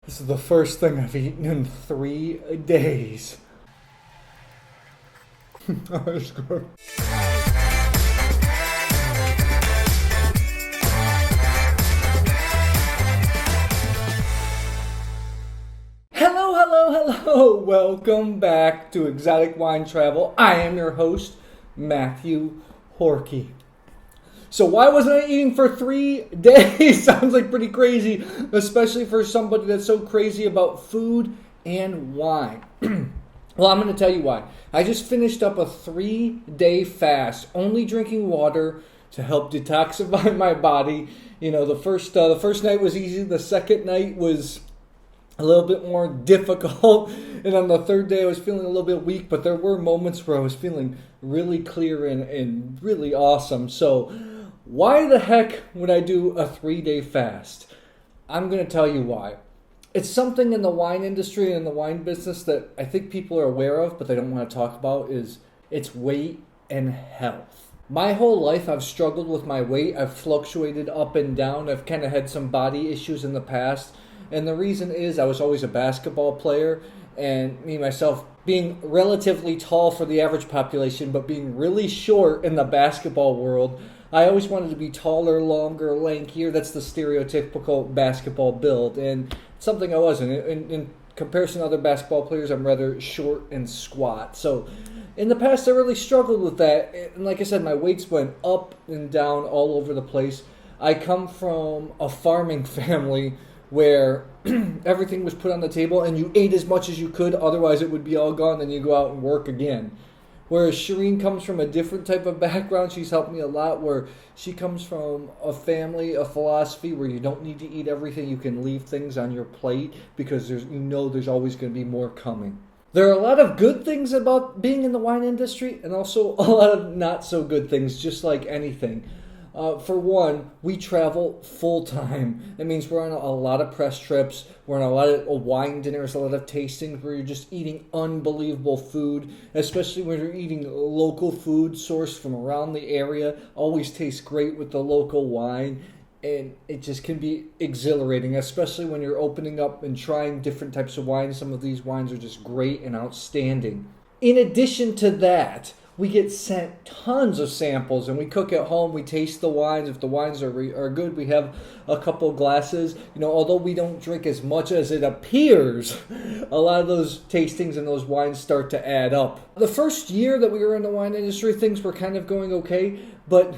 This is the first thing I've eaten in 3 days. That's good. Hello. Welcome back to Exotic Wine Travel. I am your host, Matthew Horkey. So why wasn't I eating for 3 days? Sounds like pretty crazy, especially for somebody that's so crazy about food and wine. Well, I'm going to tell you why. I just finished up a 3-day fast, only drinking water to help detoxify my body. You know, the first night was easy. The second night was a little bit more difficult. And on the third day, I was feeling a little bit weak, but there were moments where I was feeling really clear and really awesome. So why the heck would I do a 3-day fast? I'm going to tell you why. It's something in the wine industry and in the wine business that I think people are aware of, but they don't want to talk about, is it's weight and health. My whole life, I've struggled with my weight. I've fluctuated up and down. I've kind of had some body issues in the past. And the reason is I was always a basketball player, and me, myself, being relatively tall for the average population, but being really short in the basketball world, I always wanted to be taller, longer, lankier. That's the stereotypical basketball build, and something I wasn't. In comparison to other basketball players, I'm rather short and squat. So in the past, I really struggled with that. And like I said, my weights went up and down all over the place. I come from a farming family where everything was put on the table and you ate as much as you could, otherwise it would be all gone, then you go out and work again. Whereas Shireen comes from a different type of background. She's helped me a lot, where she comes from a family, a philosophy where you don't need to eat everything. You can leave things on your plate because there's always going to be more coming. There are a lot of good things about being in the wine industry and also a lot of not so good things, just like anything. For one, we travel full-time. That means we're on a lot of press trips. We're on a lot of wine dinners, a lot of tastings where you're just eating unbelievable food, especially when you're eating local food sourced from around the area. Always tastes great with the local wine, and it just can be exhilarating, especially when you're opening up and trying different types of wines. Some of these wines are just great and outstanding. In addition to that, we get sent tons of samples, and we cook at home. We taste the wines. If the wines are good, we have a couple glasses. You know, although we don't drink as much as it appears, a lot of those tastings and those wines start to add up. The first year that we were in the wine industry, things were kind of going okay, but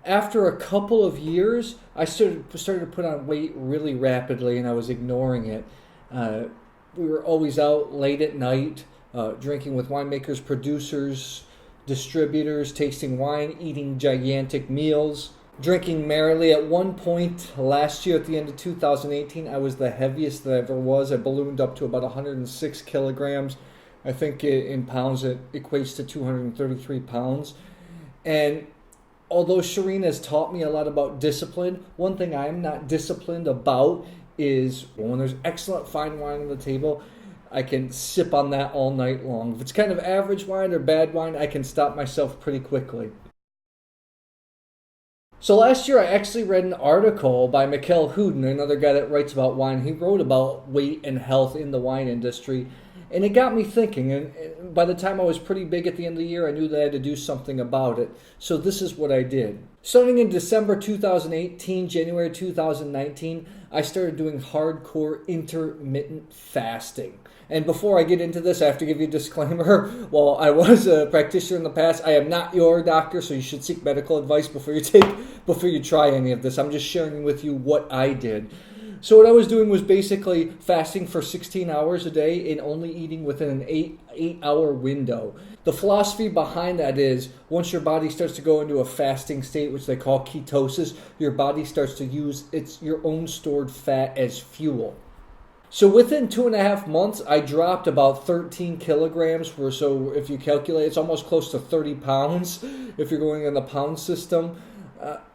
after a couple of years, I started to put on weight really rapidly, and I was ignoring it. We were always out late at night, drinking with winemakers, producers, distributors, tasting wine, eating gigantic meals, drinking merrily. At one point last year, at the end of 2018, I was the heaviest that I ever was. I ballooned up to about 106 kilograms. I think in pounds it equates to 233 pounds. And although Shireen has taught me a lot about discipline, one thing I am not disciplined about is when there's excellent fine wine on the table, I can sip on that all night long. If it's kind of average wine or bad wine, I can stop myself pretty quickly. So last year I actually read an article by Mikkel Huden, another guy that writes about wine. He wrote about weight and health in the wine industry, and it got me thinking. And by the time I was pretty big at the end of the year, I knew that I had to do something about it. So this is what I did. Starting in December 2018, January 2019, I started doing hardcore intermittent fasting. And before I get into this, I have to give you a disclaimer. While I was a practitioner in the past, I am not your doctor, so you should seek medical advice before you try any of this. I'm just sharing with you what I did. So what I was doing was basically fasting for 16 hours a day and only eating within an 8-hour window. The philosophy behind that is once your body starts to go into a fasting state, which they call ketosis, your body starts to use your own stored fat as fuel. So within 2.5 months, I dropped about 13 kilograms. So if you calculate, it's almost close to 30 pounds if you're going in the pound system.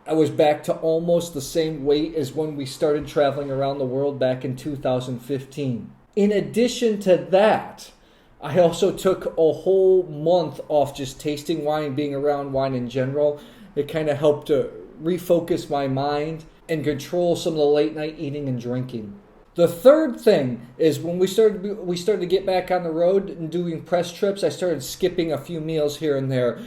I was back to almost the same weight as when we started traveling around the world back in 2015. In addition to that, I also took a whole month off just tasting wine, being around wine in general. It kind of helped to refocus my mind and control some of the late night eating and drinking. The third thing is when we started to get back on the road and doing press trips, I started skipping a few meals here and there.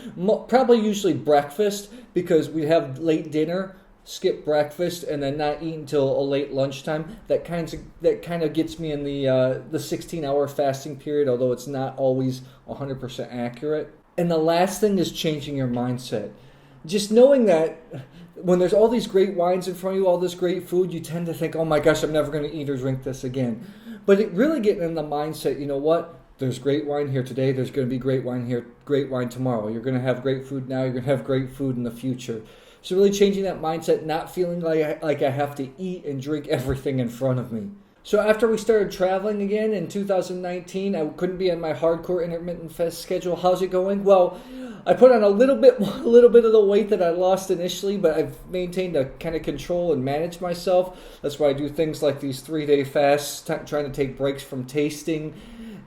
Probably usually breakfast because we have late dinner, skip breakfast, and then not eat until a late lunchtime. That kind of gets me in the 16-hour fasting period, although it's not always 100% accurate. And the last thing is changing your mindset. Just knowing that when there's all these great wines in front of you, all this great food, you tend to think, oh my gosh, I'm never going to eat or drink this again. But it really getting in the mindset, you know what? There's great wine here today. There's going to be great wine here, great wine tomorrow. You're going to have great food now. You're going to have great food in the future. So really changing that mindset, not feeling like I have to eat and drink everything in front of me. So after we started traveling again in 2019, I couldn't be on my hardcore intermittent fast schedule. How's it going? Well, I put on a little bit of the weight that I lost initially, but I've maintained a kind of control and manage myself. That's why I do things like these 3-day fasts, trying to take breaks from tasting,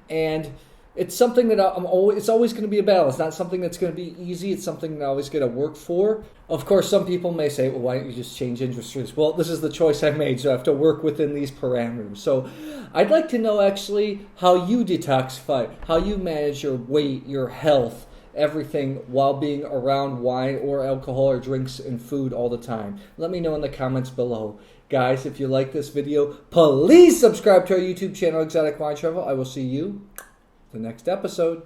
and it's something that it's always going to be a battle. It's not something that's going to be easy. It's something that I always got to work for. Of course, some people may say, well, why don't you just change industries? Well, this is the choice I made, so I have to work within these parameters. So I'd like to know actually how you detoxify, how you manage your weight, your health, everything while being around wine or alcohol or drinks and food all the time. Let me know in the comments below. Guys, if you like this video, please subscribe to our YouTube channel, Exotic Wine Travel. I will see you the next episode.